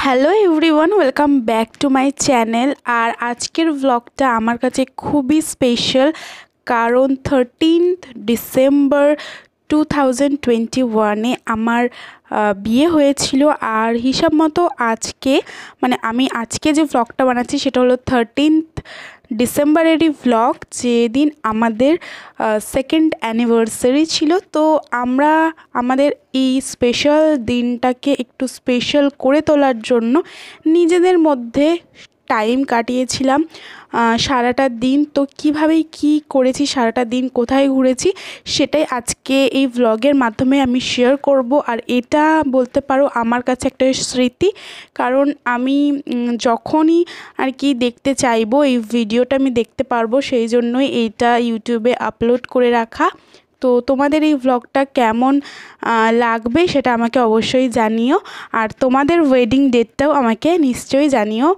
Hello everyone, welcome back to my channel. আর আজকের ব্লগটা আমার কাছে খুবই স্পেশাল, কারণ 13th ডিসেম্বর 2021 আমার বিয়ে হয়েছিল। আর হিসাব মতো আজকে আমি আজকে যে ব্লগটা বানাচ্ছি সেটা হলো 13th ডিসেম্বরেরই ব্লগ, যেদিন আমাদের সেকেন্ড অ্যানিভার্সারি ছিল। তো আমরা আমাদের এই স্পেশাল দিনটাকে একটু স্পেশাল করে তোলার জন্য নিজেদের মধ্যে টাইম কাটিয়েছিলাম সারাটা দিন। তো কীভাবে কী করেছি সারাটা দিন, কোথায় ঘুরেছি, সেটাই আজকে এই ভ্লগের মাধ্যমে আমি শেয়ার করব। আর এটা বলতে পারো আমার কাছে একটা স্মৃতি, কারণ আমি যখনই আর কি দেখতে চাইবো এই ভিডিওটা আমি দেখতে পারবো, সেই জন্যই এইটা ইউটিউবে আপলোড করে রাখা। তো তোমাদের এই ভ্লগটা কেমন লাগবে সেটা আমাকে অবশ্যই জানিও, আর তোমাদের ওয়েডিং ডেটটাও আমাকে নিশ্চয়ই জানিও।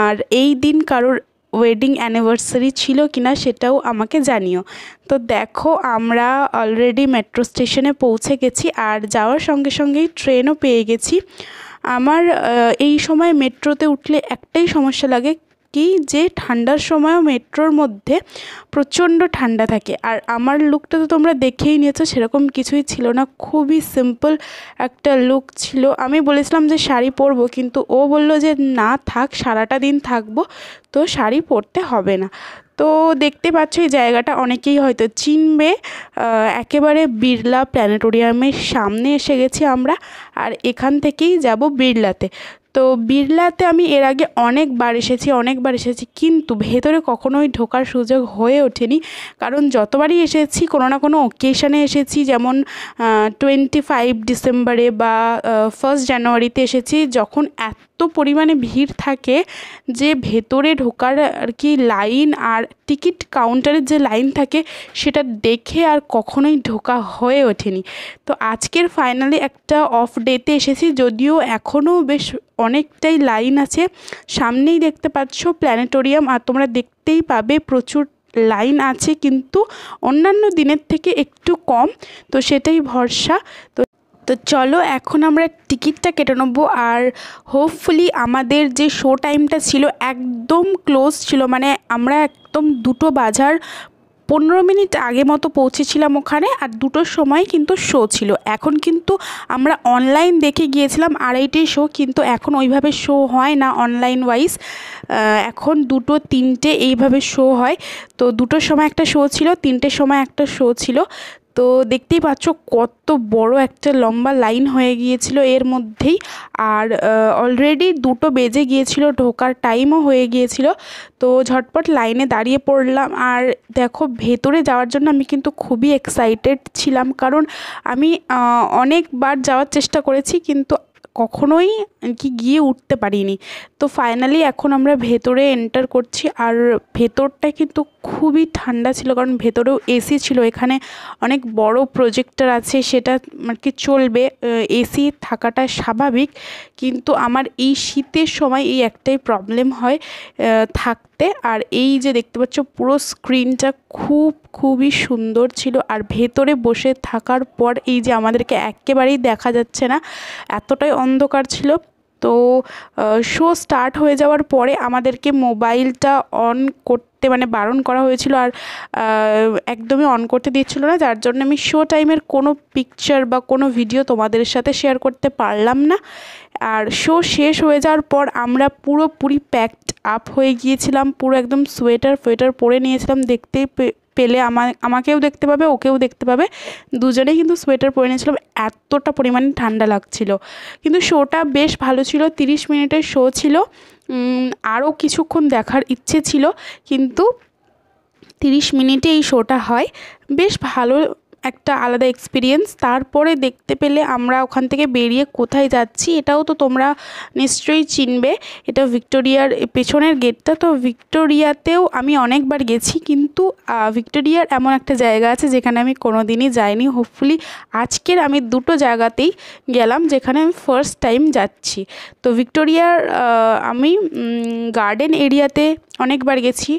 আর এই দিন কারোর ওয়েডিং অ্যানিভার্সারি ছিল কিনা সেটাও আমাকে জানিও। তো দেখো, আমরা অলরেডি মেট্রো স্টেশনে পৌঁছে গেছি, আর যাওয়ার সঙ্গে সঙ্গেই ট্রেনও পেয়ে গেছি। আমার এই সময় মেট্রোতে উঠলে একটাই সমস্যা লাগে কি, যে ঠান্ডার সময়ও মেট্রোর মধ্যে প্রচণ্ড ঠান্ডা থাকে। আর আমার লুকটা তো তোমরা দেখেই নিয়েছো, সেরকম কিছুই ছিল না, খুবই সিম্পল একটা লুক ছিল। আমি বলেছিলাম যে শাড়ি পরবো, কিন্তু ও বলল যে না থাক, সারাটা দিন থাকবো, তো শাড়ি পরতে হবে না। তো দেখতে পাচ্ছ এই জায়গাটা অনেকেই হয়তো চিনবে, একেবারে বিড়লা প্ল্যানেটোরিয়ামের সামনে এসে গেছি আমরা। আর এখান থেকেই যাব বিড়লাতে। তো বিড়লাতে আমি এর আগে অনেকবার এসেছি, কিন্তু ভেতরে কখনোই ঢোকার সুযোগ হয়ে ওঠেনি, কারণ যতবারই এসেছি কোনো না কোনো ওকেশানে এসেছি, যেমন 25 ডিসেম্বরে বা 1 জানুয়ারিতে এসেছি, যখন এত পরিমাণে ভিড় থাকে যে ভেতরে ঢোকার আর কি লাইন আর টিকিট কাউন্টারের যে লাইন থাকে সেটা দেখে আর কখনোই ঢোকা হয়ে ওঠেনি। তো আজকের ফাইনালি একটা অফ ডেতে এসেছি, যদিও এখনও বেশ অনেকটাই লাইন আছে। সামনেই দেখতে পাচ্ছ প্ল্যানেটোরিয়াম, আর তোমরা দেখতেই পাবে প্রচুর লাইন আছে, কিন্তু অন্যান্য দিনের থেকে একটু কম, তো সেটাই ভরসা। তো চলো এখন আমরা টিকিটটা কেটে নেবো। আর হোপফুলি আমাদের যে শো টাইমটা ছিল একদম ক্লোজ ছিল, আমরা একদম 2টো বাজার 15 মিনিট আগে মতো পৌঁছেছিলাম ওখানে, আর 2টোর সময় কিন্তু শো ছিল। এখন কিন্তু আমরা অনলাইন দেখে গিয়েছিলাম 2:30 শো, কিন্তু এখন ওইভাবে শো হয় না অনলাইন ওয়াইজ, এখন 2টো 3টে এইভাবে শো হয়। তো 2টোর সময় একটা শো ছিল, 3টের সময় একটা শো ছিল। তো দেখতেই পাচ্ছ কত বড় একটা লম্বা লাইন হয়ে গিয়েছিল এর মধ্যেই। আর অলরেডি 2টো বেজে গিয়েছিল, ঢোকার টাইমও হয়ে গিয়েছিল। তো ঝটপট লাইনে দাঁড়িয়ে পড়লাম। আর দেখো, ভেতরে যাওয়ার জন্য আমি কিন্তু খুবই এক্সাইটেড ছিলাম, কারণ আমি অনেকবার যাওয়ার চেষ্টা করেছি, কিন্তু কখনোই কি গিয়ে উঠতে পারিনি। তো ফাইনালি এখন আমরা ভেতরে এন্টার করছি। আর ভেতরটা কিন্তু খুবই ঠান্ডা ছিল, কারণ ভেতরেও এসি ছিল। এখানে অনেক বড় প্রজেক্টর আছে, সেটা আর কি চলবে, এসি থাকাটা স্বাভাবিক। কিন্তু আমার এই শীতের সময় এই একটাই প্রবলেম হয় থাকতে। আর এই যে দেখতে পাচ্ছ পুরো স্ক্রিনটা খুবই সুন্দর ছিল। আর ভেতরে বসে থাকার পর এই যে আমাদেরকে একেবারেই দেখা যাচ্ছে না, এতটাই অন্ধকার ছিল। তো শো স্টার্ট হয়ে যাওয়ার পরে আমাদেরকে মোবাইলটা অন করতে বারণ করা হয়েছিল, আর একদমই অন করতে দিচ্ছিল না, যার জন্য আমি শো টাইমের কোনো পিকচার বা কোনো ভিডিও তোমাদের সাথে শেয়ার করতে পারলাম না। আর শো শেষ হয়ে যাওয়ার পর আমরা পুরোপুরি প্যাকড আপ হয়ে গিয়েছিলাম, পুরো একদম সোয়েটার পরে নিয়েছিলাম। দেখতেই পেলে আমাকেও দেখতে পাবে, ওকেও দেখতে পাবে, দুজনেই কিন্তু সোয়েটার পরে নিয়েছিলাম, এতটা পরিমাণে ঠান্ডা লাগছিল। কিন্তু শোটা বেশ ভালো ছিল, 30 মিনিটের শো ছিল। আরও কিছুক্ষণ দেখার ইচ্ছে ছিল, কিন্তু 30 মিনিটে এই শোটা হয়, বেশ ভালো একটা আলাদা এক্সপিরিয়েন্স। তারপরে দেখতে পেলে আমরা ওখান থেকে বেরিয়ে কোথায় যাচ্ছি এটাও তো তোমরা নিশ্চয়ই চিনবে। এটা ভিক্টোরিয়ার পেছনের গেটটা। তো ভিক্টোরিয়াতেও আমি অনেকবার গেছি, কিন্তু ভিক্টোরিয়ার এমন একটা জায়গা আছে যেখানে আমি কোনো দিনই যাইনি। হোপফুলি আজকের আমি 2টো জায়গাতেই গেলাম যেখানে আমি ফার্স্ট টাইম যাচ্ছি। তো ভিক্টোরিয়ার আমি গার্ডেন এরিয়াতে অনেকবার গেছি,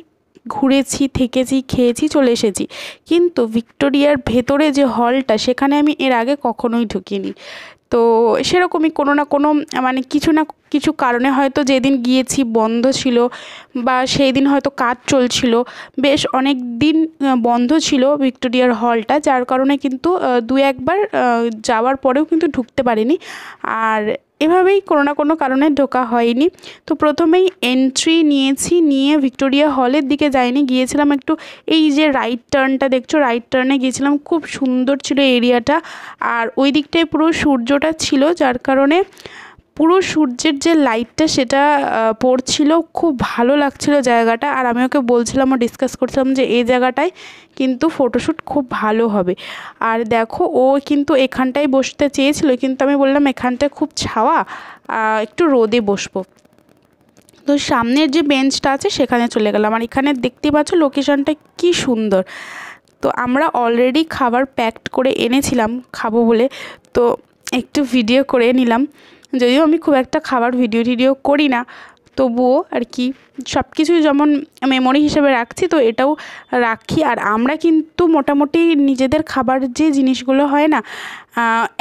ঘুরেছি, থেকেছি, খেয়েছি, চলে এসেছি, কিন্তু ভিক্টোরিয়ার ভেতরে যে হলটা সেখানে আমি এর আগে কখনোই ঢুকিনি। তো সেরকমই কোনো না কোনো মানে কিছু না কিছু কারণে হয়তো যেদিন গিয়েছি বন্ধ ছিল বা সেই দিন হয়তো কাজ চলছিল, বেশ অনেক দিন বন্ধ ছিল ভিক্টোরিয়ার হলটা, যার কারণে কিন্তু দু একবার যাওয়ার পরেও কিন্তু ঢুকতে পারিনি। আর এভাবেই কোনো না কোনো কারণে ঢোকা হয়নি। তো প্রথমেই এন্ট্রি নিয়েছি, নিয়ে ভিক্টোরিয়া হলের দিকে যাইনি, গিয়েছিলাম একটু এই যে রাইট টার্নটা দেখছো, রাইট টার্নে গিয়েছিলাম। খুব সুন্দর ছিল এরিয়াটা, আর ওই দিকটায় পুরো সূর্যটা ছিল, যার কারণে পুরো সূর্যের যে লাইটটা সেটা পড়ছিল, খুব ভালো লাগছিল জায়গাটা। আর আমি ওকে বলছিলাম ও ডিসকাস করছিলাম যে এই জায়গাটায় কিন্তু ফটোশ্যুট খুব ভালো হবে। আর দেখো ও কিন্তু এখানটায় বসতে চেয়েছিল, কিন্তু আমি বললাম এখানটায় খুব ছাওয়া, একটু রোদে বসবো। তো সামনের যে বেঞ্চটা আছে সেখানে চলে গেলাম। আর এখানে দেখতে পাচ্ছ লোকেশনটা কি সুন্দর। তো আমরা অলরেডি খাবার প্যাকড করে এনেছিলাম খাবো বলে, তো একটু ভিডিও করে নিলাম। যদিও আমি খুব একটা খাবার ভিডিও করি না, তবুও আর কি সব কিছুই যেমন মেমোরি হিসেবে রাখছি, তো এটাও রাখি। আর আমরা কিন্তু মোটামুটি নিজেদের খাবার যে জিনিসগুলো হয় না,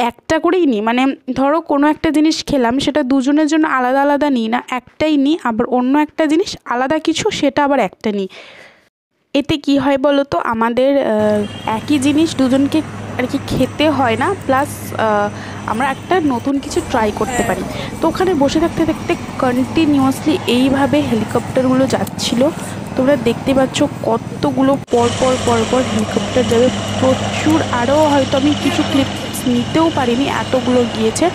একটা করেই নিই। মানে ধরো কোনো একটা জিনিস খেলাম, সেটা দুজনের জন্য আলাদা আলাদা নিই না, একটাই নিই। আবার অন্য একটা জিনিস আলাদা কিছু, সেটা আবার একটা নিই। এতে কি হয় বলো তো, আমাদের একই জিনিস দুজনকে আর কি খেতে হয় না, প্লাস আমরা একটা নতুন কিছু ট্রাই করতে পারি। তো ওখানে বসে থাকতে থাকতে কন্টিনিউয়াসলি এইভাবে হেলিকপ্টারগুলো যাচ্ছিল। তোমরা দেখতে পাচ্ছ কতগুলো পর হেলিকপ্টার যাবে, প্রচুর। আরও হয়তো আমি কিছু ক্লিপস নিতেও পারিনি, এতগুলো গিয়েছে।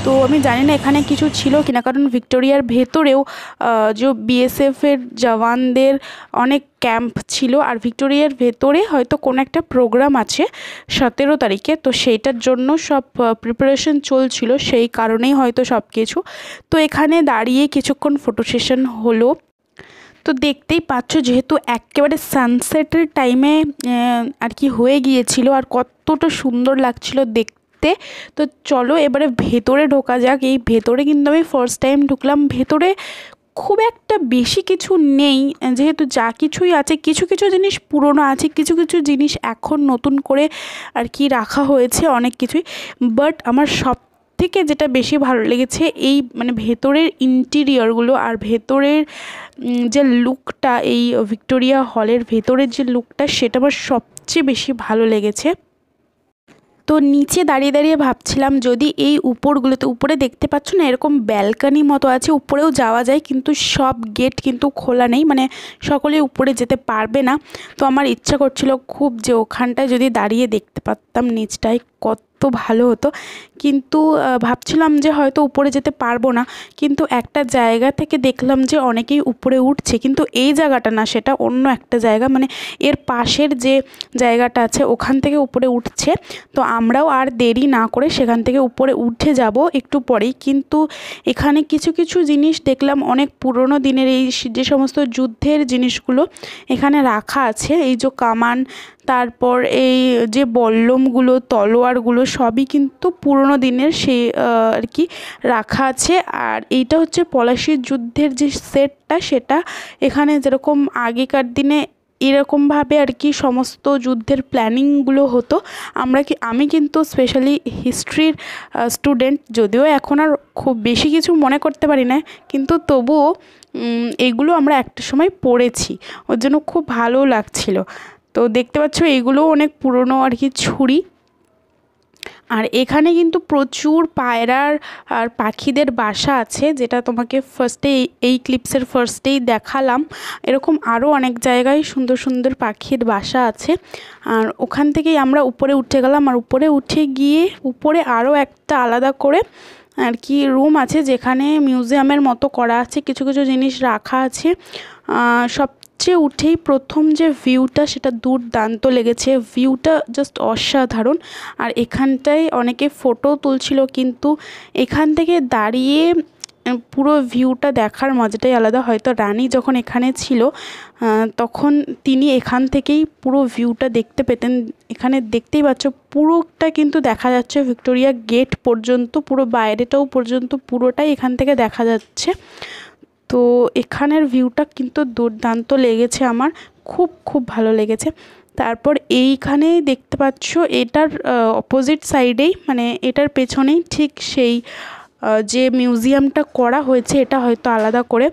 তো আমি জানি না এখানে কিছু ছিল কিনা, কারণ ভিক্টোরিয়ার ভেতরেও যে বিএসএফের জওয়ানদের অনেক ক্যাম্প ছিল। আর ভিক্টোরিয়ার ভেতরে হয়তো কোনো একটা প্রোগ্রাম আছে 17 তারিখে, তো সেইটার জন্য সব প্রিপারেশন চলছিল, সেই কারণেই হয়তো সব কিছু। তো এখানে দাঁড়িয়ে কিছুক্ষণ ফটো সেশন হলো। তো দেখতেই পাচ্ছ যেহেতু একেবারে সানসেটের টাইমে আর কি হয়ে গিয়েছিল, আর কতটা সুন্দর লাগছিল দেখতে। তো চলো এবারে ভেতরে ঢোকা যাক। এই ভেতরে কিন্তু আমি ফার্স্ট টাইম ঢুকলাম। ভেতরে খুব একটা বেশি কিছু নেই, যেহেতু যা কিছুই আছে, কিছু কিছু জিনিস পুরনো আছে, কিছু কিছু জিনিস এখন নতুন করে আর কি রাখা হয়েছে, অনেক কিছুই। বাট আমার সব থেকে যেটা বেশি ভালো লেগেছে এই মানে ভেতরের ইন্টিরিয়রগুলো, আর ভেতরের যে লুকটা, এই ভিক্টোরিয়া হলের ভেতরের যে লুকটা, সেটা আমার সবচেয়ে বেশি ভালো লেগেছে। তো নিচে দাঁড়িয়ে দাঁড়িয়ে ভাবছিলাম, যদি এই উপরগুলোতে, উপরে দেখতে পাচ্ছ না এরকম ব্যালকানি মতো আছে, উপরেও যাওয়া যায়, কিন্তু সব গেট কিন্তু খোলা নেই, মানে সকলে উপরে যেতে পারবে না। তো আমার ইচ্ছা করছিল খুব যে ওখানটায় যদি দাঁড়িয়ে দেখতে পারতাম নিচটায়, কত ভালো হতো। কিন্তু ভাবছিলাম যে হয়তো উপরে যেতে পারবো না, কিন্তু একটা জায়গা থেকে দেখলাম যে অনেকেই উপরে উঠছে, কিন্তু এই জায়গাটা না, সেটা অন্য একটা জায়গা, মানে এর পাশের যে জায়গাটা আছে ওখান থেকে উপরে উঠছে। তো আমরাও আর দেরি না করে সেখান থেকে উপরে উঠে যাব একটু পরেই। কিন্তু এখানে কিছু কিছু জিনিস দেখলাম অনেক পুরনো দিনের, এই যে সমস্ত যুদ্ধের জিনিসগুলো এখানে রাখা আছে, এই যে কামান, তারপর এই যে বল্লমগুলো, তলোয়ারগুলো, সবই কিন্তু পুরনো দিনের, সে আর কি রাখা আছে। আর এইটা হচ্ছে পলাশির যুদ্ধের যে সেটটা, সেটা এখানে যেরকম আগেকার দিনে এরকমভাবে আর কি সমস্ত যুদ্ধের প্ল্যানিংগুলো হতো। আমি কিন্তু স্পেশালি হিস্ট্রির স্টুডেন্ট, যদিও এখন আর খুব বেশি কিছু মনে করতে পারি না, কিন্তু তবুও এগুলো আমরা একটা সময় পড়েছি, ওর জন্য খুব ভালো লাগছিল। তো দেখতে পাচ্ছ এইগুলো অনেক পুরনো আর কি ছুরি। আর এখানে কিন্তু প্রচুর পায়রার আর পাখিদের বাসা আছে, যেটা তোমাকে এই ক্লিপসের ফার্স্টেই দেখালাম। এরকম আরও অনেক জায়গায় সুন্দর সুন্দর পাখির বাসা আছে। আর ওখান থেকেই আমরা উপরে উঠে গেলাম। আর উপরে উঠে গিয়ে উপরে আরও একটা আলাদা করে আর কি রুম আছে, যেখানে মিউজিয়ামের মতো করা আছে, কিছু কিছু জিনিস রাখা আছে। সবচেয়ে উঠেই প্রথম যে ভিউটা, সেটা দুর্দান্ত লেগেছে, ভিউটা জাস্ট অসাধারণ। আর এখানটায় অনেকে ফটো তুলছিল, কিন্তু এখান থেকে দাঁড়িয়ে পুরো ভিউটা দেখার মজাটাই আলাদা। হয়তো রানী যখন এখানে ছিল তখন তিনি এখান থেকেই পুরো ভিউটা দেখতে পেতেন। এখানে দেখতেই পাচ্ছ পুরোটা কিন্তু দেখা যাচ্ছে, ভিক্টোরিয়া গেট পর্যন্ত, পুরো বাইরেটাও পর্যন্ত পুরোটাই এখান থেকে দেখা যাচ্ছে। তো এখানের ভিউটা কিন্তু দুর্দান্ত লেগেছে আমার, খুব খুব ভালো লেগেছে। তারপর এইখানে দেখতে পাচ্ছ এটার অপোজিট সাইডেই মানে এটার পেছনেই ঠিক সেই যে মিউজিয়ামটা করা হয়েছে, এটা হয়তো আলাদা করে।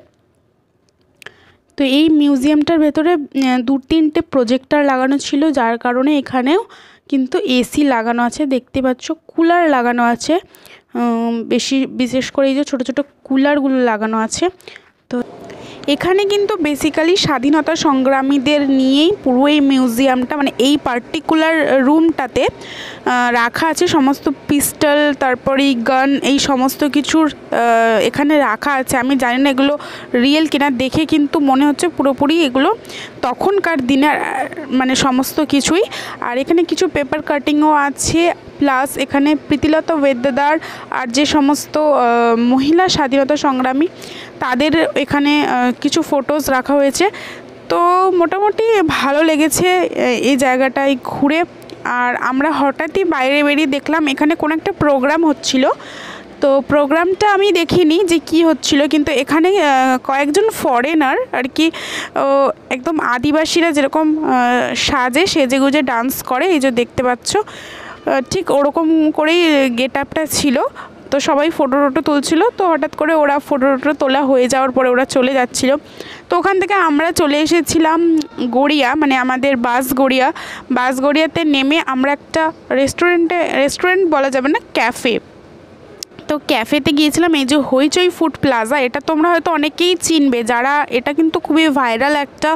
তো এই মিউজিয়ামটার ভেতরে 2-3টে প্রজেক্টর লাগানো ছিল, যার কারণে এখানেও কিন্তু এসি লাগানো আছে। দেখতে পাচ্ছ কুলার লাগানো আছে, বিশেষ করে এই যে ছোটো ছোটো কুলারগুলো লাগানো আছে। তো এখানে কিন্তু বেসিক্যালি স্বাধীনতা সংগ্রামীদের নিয়েই পুরো এই মিউজিয়ামটা, মানে এই পার্টিকুলার রুমটাতে রাখা আছে সমস্ত পিস্টল, তারপরে গান, এই সমস্ত কিছুর এখানে রাখা আছে। আমি জানি না এগুলো রিয়েল কিনা, দেখে কিন্তু মনে হচ্ছে পুরোপুরি এগুলো তখনকার দিনের মানে সমস্ত কিছুই। আর এখানে কিছু পেপার কাটিংও আছে, প্লাস এখানে প্রীতিলতা ওয়েদ্দেদার আর যে সমস্ত মহিলা স্বাধীনতা সংগ্রামী তাদের এখানে কিছু ফটোজ রাখা হয়েছে। তো মোটামুটি ভালো লেগেছে এই জায়গাটায় ঘুরে। আর আমরা হঠাৎই বাইরে বেরিয়ে দেখলাম এখানে কোনো একটা প্রোগ্রাম হচ্ছিল। তো প্রোগ্রামটা আমি দেখিনি যে কি হচ্ছিল, কিন্তু এখানে কয়েকজন ফরেনার আর কি, একদম আদিবাসীরা যেরকম সেজেগুজে ডান্স করে, এই যে দেখতে পাচ্ছ ঠিক ওরকম করেই গেট আপটা ছিল। তো সবাই ফটো তুলছিল। তো হঠাৎ করে ওরা ফটো তোলা হয়ে যাওয়ার পরে ওরা চলে যাচ্ছিল। তো ওখান থেকে আমরা চলে এসেছিলাম গড়িয়া, মানে আমাদের বাসগড়িয়াতে নেমে আমরা একটা রেস্টুরেন্ট বলা যাবে না, ক্যাফে, তো ক্যাফেতে গিয়েছিলাম। এই যে হইচই ফুড প্লাজা, এটা তোমরা হয়তো অনেকেই চিনবে, যারা এটা কিন্তু খুবই ভাইরাল একটা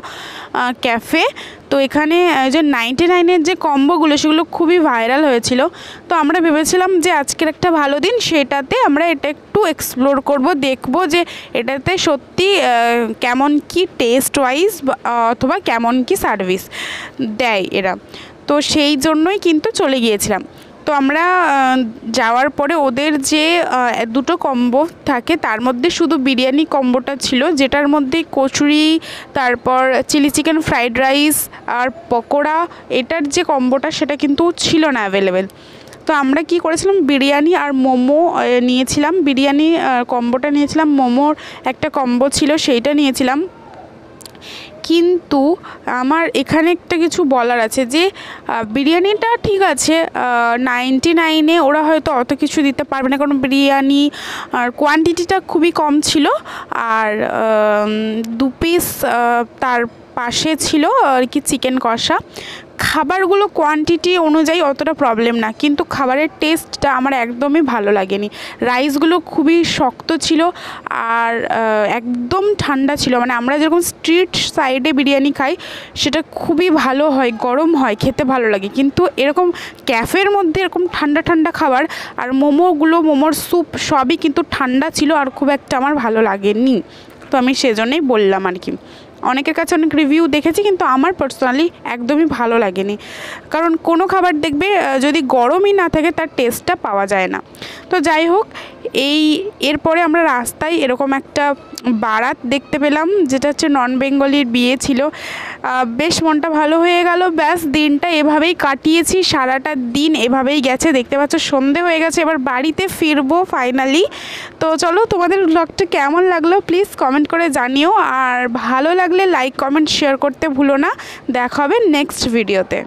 ক্যাফে। তো এখানে যে 99-এর যে কম্বোগুলো সেগুলো খুবই ভাইরাল হয়েছিল। তো আমরা ভেবেছিলাম যে আজকের একটা ভালো দিন, সেটাতে আমরা এটা একটু এক্সপ্লোর করব, দেখব যে এটাতে সত্যি কেমন কি টেস্ট ওয়াইজ অথবা কেমন কি সার্ভিস দেয় এরা। তো সেই জন্যই কিন্তু চলে গিয়েছিলাম। তো আমরা যাওয়ার পরে ওদের যে দুটো কম্বো থাকে তার মধ্যে শুধু বিরিয়ানি কম্বোটা ছিল, যেটার মধ্যে কচুরি, তারপর চিলি চিকেন ফ্রাইড রাইস আর পকোড়া, এটার যে কম্বোটা সেটা কিন্তু ছিল না অ্যাভেলেবেল। তো আমরা কি করেছিলাম, বিরিয়ানি আর মোমো নিয়েছিলাম। বিরিয়ানি কম্বোটা নিয়েছিলাম, মোমোর একটা কম্বো ছিল সেইটা নিয়েছিলাম। কিন্তু আমার এখানে একটা কিছু বলার আছে যে বিরিয়ানিটা ঠিক আছে 99-এ ওরা হয়তো অত কিছু দিতে পারবে না, কারণ বিরিয়ানি আর কোয়ান্টিটিটা খুবই কম ছিল। আর 2 পিস তার পাশে ছিল আর কি চিকেন কষা। খাবারগুলো কোয়ান্টিটি অনুযায়ী অতটা প্রবলেম না, কিন্তু খাবারের টেস্টটা আমার একদমই ভালো লাগেনি। রাইসগুলো খুবই শক্ত ছিল আর একদম ঠান্ডা ছিল, মানে আমরা যেরকম স্ট্রিট সাইডে বিরিয়ানি খাই সেটা খুবই ভালো হয়, গরম হয়, খেতে ভালো লাগে। কিন্তু এরকম ক্যাফের মধ্যে এরকম ঠান্ডা ঠান্ডা খাবার, আর মোমোর স্যুপ সবই কিন্তু ঠান্ডা ছিল আর খুব একটা আমার ভালো লাগেনি। তো আমি সেজন্যই বললাম আর কি। অনেকের কাছে অনেক রিভিউ দেখেছি, কিন্তু আমার পার্সোনালি একদমই ভালো লাগেনি, কারণ কোনো খাবার দেখবে যদি গরমই না থাকে তার টেস্টটা পাওয়া যায় না। তো যাই হোক, এরপরে আমরা রাস্তায় এরকম একটা বারাত দেখতে পেলাম, যেটা হচ্ছে নন বেঙ্গলির বিয়ে ছিল। বেশ মনটা ভালো হয়ে গেল। ব্যাস দিনটা এভাবেই কাটিয়েছি, সারাটা দিন এভাবেই গেছে। দেখতে পাচ্ছ সন্ধে হয়ে গেছে, এবার বাড়িতে ফিরবো ফাইনালি। তো চলো, তোমাদের ব্লগটা কেমন লাগলো প্লিজ কমেন্ট করে জানিও, আর ভালো লাগলে লাইক কমেন্ট শেয়ার করতে ভুলো না। দেখা হবে নেক্সট ভিডিওতে।